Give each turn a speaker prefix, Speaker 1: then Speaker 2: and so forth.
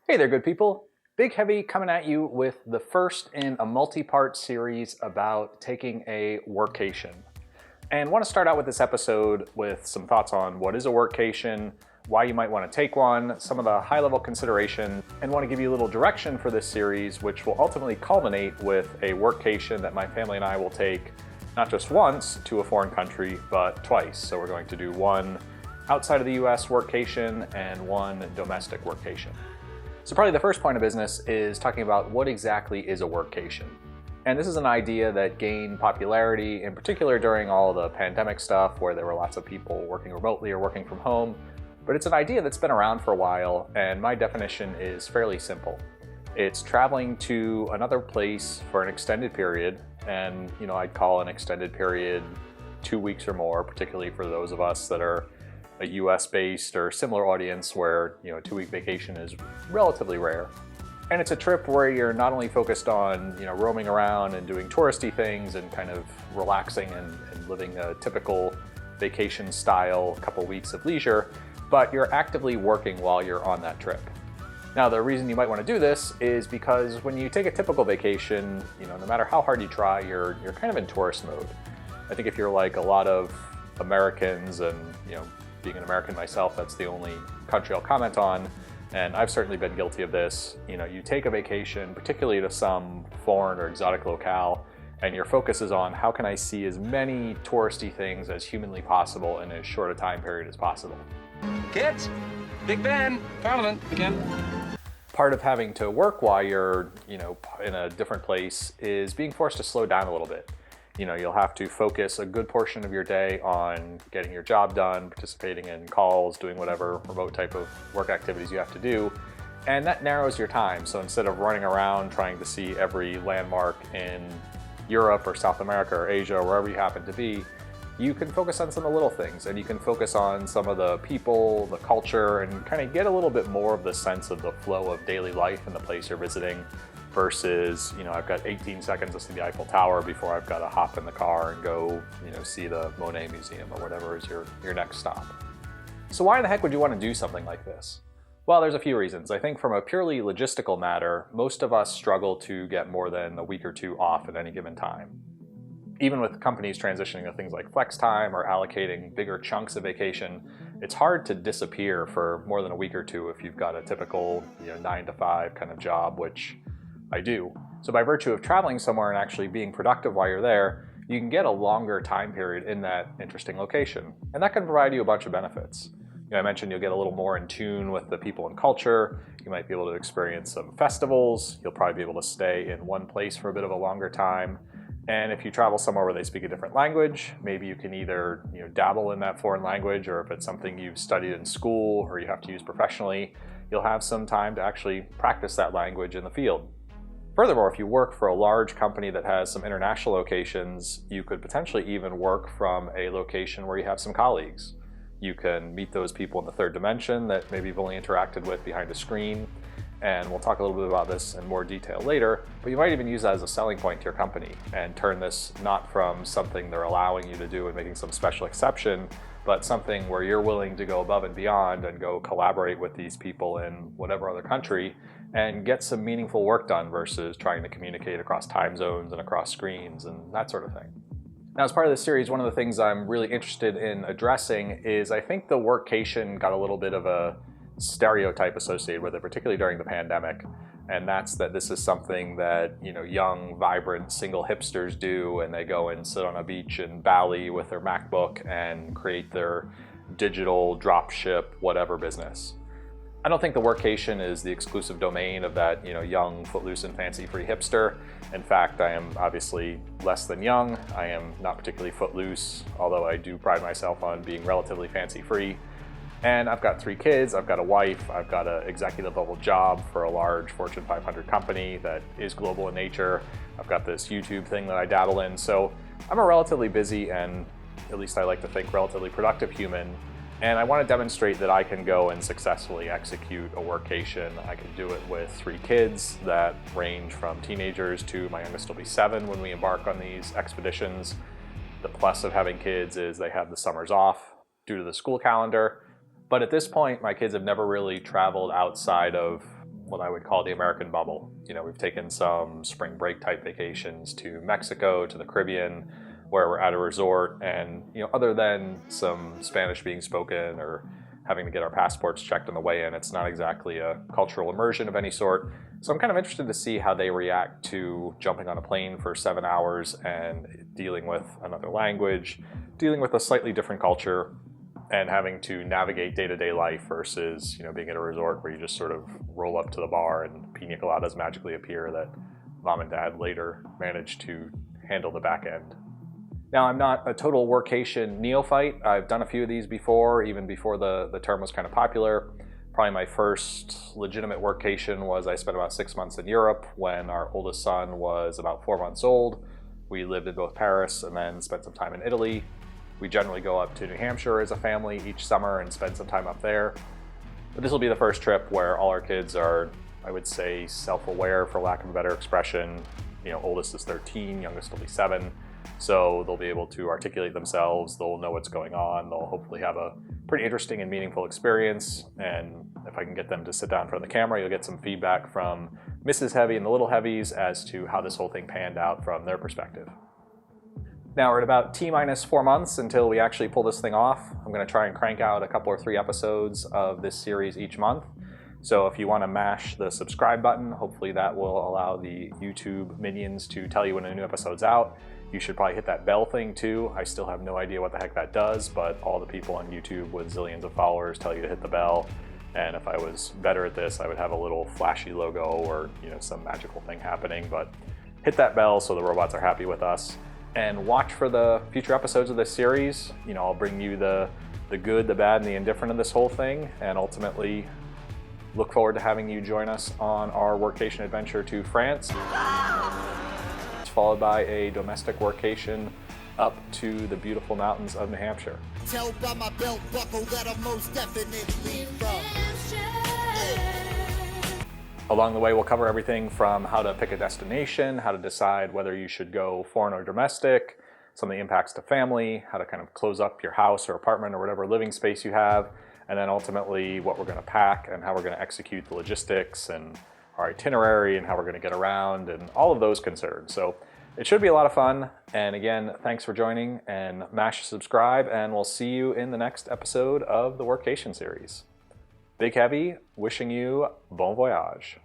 Speaker 1: Hey there, good people. Big Heavy coming at you with the first in a multi-part series about taking a workcation. And want to start out with this episode with some thoughts on what is a workcation, why you might want to take one, some of the high-level consideration, and want to give you a little direction for this series, which will ultimately culminate with a workcation that my family and I will take not just once to a foreign country, but twice. So we're going to do one outside of the US workcation and one domestic workation. So probably the first point of business is talking about what exactly is a workcation. And this is an idea that gained popularity, in particular during all the pandemic stuff where there were lots of people working remotely or working from home. But it's an idea that's been around for a while, and my definition is fairly simple. It's traveling to another place for an extended period, and I'd call an extended period 2 weeks or more, particularly for those of us that are a US-based or similar audience where a 2-week vacation is relatively rare. And it's a trip where you're not only focused on roaming around and doing touristy things and kind of relaxing and living a typical vacation style couple weeks of leisure, but you're actively working while you're on that trip. Now, the reason you might want to do this is because when you take a typical vacation, no matter how hard you try, you're kind of in tourist mode. I think if you're like a lot of Americans, and being an American myself, that's the only country I'll comment on, and I've certainly been guilty of this. You take a vacation, particularly to some foreign or exotic locale, and your focus is on how can I see as many touristy things as humanly possible in as short a time period as possible.
Speaker 2: Kids, Big Ben, Parliament again.
Speaker 1: Part of having to work while you're, in a different place is being forced to slow down a little bit. You'll have to focus a good portion of your day on getting your job done, participating in calls, doing whatever remote type of work activities you have to do. And that narrows your time. So instead of running around trying to see every landmark in Europe or South America or Asia or wherever you happen to be, you can focus on some of the little things, and you can focus on some of the people, the culture, and kind of get a little bit more of the sense of the flow of daily life in the place you're visiting versus, I've got 18 seconds to see the Eiffel Tower before I've got to hop in the car and go, see the Monet Museum or whatever is your next stop. So why the heck would you want to do something like this? Well, there's a few reasons. I think from a purely logistical matter, most of us struggle to get more than a week or two off at any given time. Even with companies transitioning to things like flex time or allocating bigger chunks of vacation, it's hard to disappear for more than a week or two if you've got a typical 9 to 5 kind of job, which I do. So by virtue of traveling somewhere and actually being productive while you're there, you can get a longer time period in that interesting location. And that can provide you a bunch of benefits. I mentioned you'll get a little more in tune with the people and culture. You might be able to experience some festivals. You'll probably be able to stay in one place for a bit of a longer time. And if you travel somewhere where they speak a different language, maybe you can either dabble in that foreign language, or if it's something you've studied in school or you have to use professionally, you'll have some time to actually practice that language in the field. Furthermore, if you work for a large company that has some international locations, you could potentially even work from a location where you have some colleagues. You can meet those people in the third dimension that maybe you've only interacted with behind a screen. And we'll talk a little bit about this in more detail later, but you might even use that as a selling point to your company and turn this not from something they're allowing you to do and making some special exception, but something where you're willing to go above and beyond and go collaborate with these people in whatever other country and get some meaningful work done versus trying to communicate across time zones and across screens and that sort of thing. Now, as part of this series, one of the things I'm really interested in addressing is I think the workcation got a little bit of a stereotype associated with it, particularly during the pandemic, and that's that this is something that young, vibrant, single hipsters do, and they go and sit on a beach in Bali with their MacBook and create their digital dropship whatever business. I don't think the workcation is the exclusive domain of that young, footloose, and fancy-free hipster. In fact, I am obviously less than young. I am not particularly footloose, although I do pride myself on being relatively fancy-free. And I've got 3 kids, I've got a wife, I've got an executive level job for a large Fortune 500 company that is global in nature. I've got this YouTube thing that I dabble in. So I'm a relatively busy and, at least I like to think, relatively productive human. And I want to demonstrate that I can go and successfully execute a workation. I can do it with 3 kids that range from teenagers to my youngest will be 7 when we embark on these expeditions. The plus of having kids is they have the summers off due to the school calendar. But at this point, my kids have never really traveled outside of what I would call the American bubble. You know, we've taken some spring break type vacations to Mexico, to the Caribbean, where we're at a resort, and you know, other than some Spanish being spoken or having to get our passports checked on the way in, it's not exactly a cultural immersion of any sort. So I'm kind of interested to see how they react to jumping on a plane for 7 hours and dealing with another language, dealing with a slightly different culture, and having to navigate day-to-day life versus, you know, being at a resort where you just sort of roll up to the bar and pina coladas magically appear that mom and dad later managed to handle the back end. Now, I'm not a total workation neophyte. I've done a few of these before, even before the term was kind of popular. Probably my first legitimate workation was I spent about 6 months in Europe when our oldest son was about 4 months old. We lived in both Paris and then spent some time in Italy. We generally go up to New Hampshire as a family each summer and spend some time up there. But this will be the first trip where all our kids are, I would say, self-aware, for lack of a better expression. You know, oldest is 13, youngest will be 7. So they'll be able to articulate themselves, they'll know what's going on, they'll hopefully have a pretty interesting and meaningful experience. And if I can get them to sit down in front of the camera, you'll get some feedback from Mrs. Heavy and the Little Heavies as to how this whole thing panned out from their perspective. Now we're at about T-minus 4 months until we actually pull this thing off. I'm going to try and crank out a couple or 3 episodes of this series each month. So if you want to mash the subscribe button, hopefully that will allow the YouTube minions to tell you when a new episode's out. You should probably hit that bell thing too. I still have no idea what the heck that does, but all the people on YouTube with zillions of followers tell you to hit the bell. And if I was better at this, I would have a little flashy logo or, you know, some magical thing happening. But hit that bell so the robots are happy with us. And watch for the future episodes of this series. You know, I'll bring you the good, the bad, and the indifferent of this whole thing, and ultimately look forward to having you join us on our workation adventure to France, followed by a domestic workation up to the beautiful mountains of New Hampshire.
Speaker 3: Tell by my belt buckle that I'm most definitely from.
Speaker 1: Along the way, we'll cover everything from how to pick a destination, how to decide whether you should go foreign or domestic, some of the impacts to family, how to kind of close up your house or apartment or whatever living space you have, and then ultimately what we're going to pack and how we're going to execute the logistics and our itinerary and how we're going to get around and all of those concerns. So it should be a lot of fun. And again, thanks for joining, and mash subscribe, and we'll see you in the next episode of the Workcation series. Big Heavy, wishing you bon voyage.